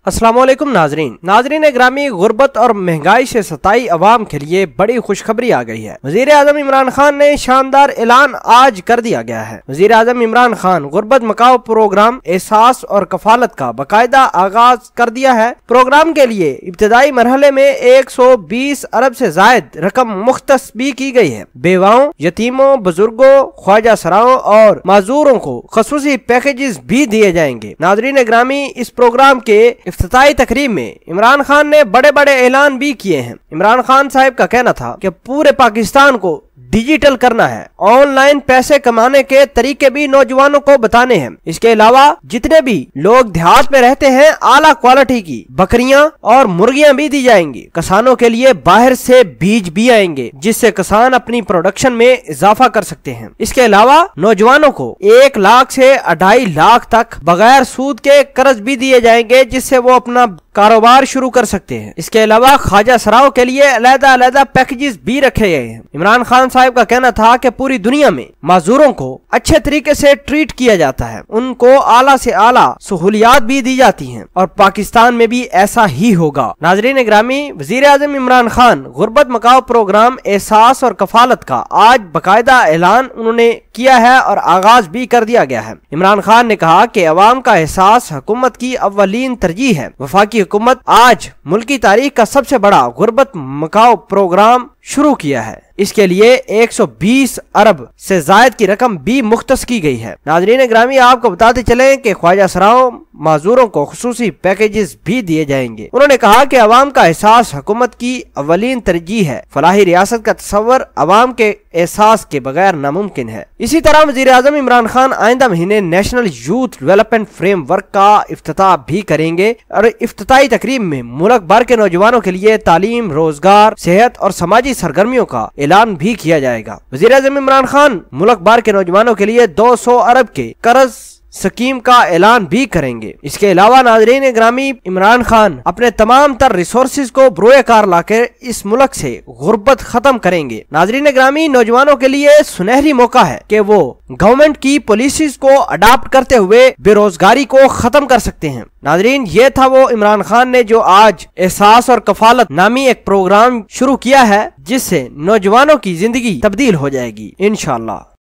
अस्सलाम वालेकुम नाजरीन ग्रामी, गुर्बत और महंगाई से सताई अवाम के लिए बड़ी खुशखबरी आ गई है। वजीर आजम इमरान खान ने शानदार ऐलान आज कर दिया गया है। वजीर आजम इमरान खान गुर्बत मकाओ प्रोग्राम एहसास और कफालत का बाकायदा आगाज कर दिया है। प्रोग्राम के लिए इब्तदाई मरहले में 120 अरब से जायद रकम मुख्तस भी की गई है। बेवाओं, यतीमों, बुजुर्गों, ख्वाजा सराओं और माजूरों को खसूसी पैकेजेस भी दिए जाएंगे। नाजरीन ग्रामी, इस प्रोग्राम के इफ्तिताई तकरीब में इमरान खान ने बड़े बड़े ऐलान भी किए हैं। इमरान खान साहब का कहना था कि पूरे पाकिस्तान को डिजिटल करना है, ऑनलाइन पैसे कमाने के तरीके भी नौजवानों को बताने हैं। इसके अलावा जितने भी लोग देहात में रहते हैं, आला क्वालिटी की बकरियां और मुर्गियां भी दी जाएंगी। किसानों के लिए बाहर से बीज भी आएंगे, जिससे किसान अपनी प्रोडक्शन में इजाफा कर सकते हैं। इसके अलावा नौजवानों को 1 लाख से 2.5 लाख तक बगैर सूद के कर्ज भी दिए जाएंगे, जिससे वो अपना कारोबार शुरू कर सकते हैं। इसके अलावा ख्वाजा सराओं के लिए अलग-अलग पैकेजेस भी रखे गए हैं। इमरान खान साहब का कहना था कि पूरी दुनिया में माजूरों को अच्छे तरीके से ट्रीट किया जाता है, उनको आला से आला सहूलियात भी दी जाती हैं और पाकिस्तान में भी ऐसा ही होगा। नाजरीन ग्रामी, वजीर आजम इमरान खान गुर्बत मकाओ प्रोग्राम एहसास और कफालत का आज बाकायदा ऐलान उन्होंने किया है और आगाज भी कर दिया गया है। इमरान खान ने कहा कि अवाम का एहसास हुकूमत की अव्वलीन तरजीह है। वफाकी हुकूमत आज मुल्की तारीख का सबसे बड़ा गुर्बत मकाओ प्रोग्राम शुरू किया है। इसके लिए 120 अरब से जायद की रकम भी मुख्तस की गई है। नाजरीन ग्रामी, आपको बताते चलें कि ख्वाजा सराओं माजूरों को खुसूसी पैकेजेस भी दिए जाएंगे। उन्होंने कहा कि अवाम का एहसास हुकूमत की अव्वलीन तरजीह है। फलाही रियासत का तस्वर अवाम के एहसास के बगैर नामुमकिन है। इसी तरह वजीर आजम इमरान खान आइंदा महीने नेशनल यूथ डेवलपमेंट फ्रेमवर्क का इफ्तिताह भी करेंगे और इफ्तिताई तकरीब में मुल्क भर के नौजवानों के लिए तालीम, रोजगार, सेहत और समाजी सरगर्मियों का ऐलान भी किया जाएगा। वजीर आजम इमरान खान मुल्क भर के नौजवानों के लिए 200 अरब के कर्ज स्कीम का ऐलान भी करेंगे। इसके अलावा नाजरीन ग्रामी, इमरान खान अपने तमाम तर रिसोर्सेज को बरोए कार लाकर इस मुल्क से गुर्बत खत्म करेंगे। नाजरीन ग्रामी, नौजवानों के लिए सुनहरी मौका है कि वो गवर्नमेंट की पॉलिसीज को अडॉप्ट करते हुए बेरोजगारी को खत्म कर सकते हैं। नाजरीन, ये था वो इमरान खान ने जो आज एहसास और कफालत नामी एक प्रोग्राम शुरू किया है, जिससे नौजवानों की जिंदगी तब्दील हो जाएगी इंशाअल्लाह।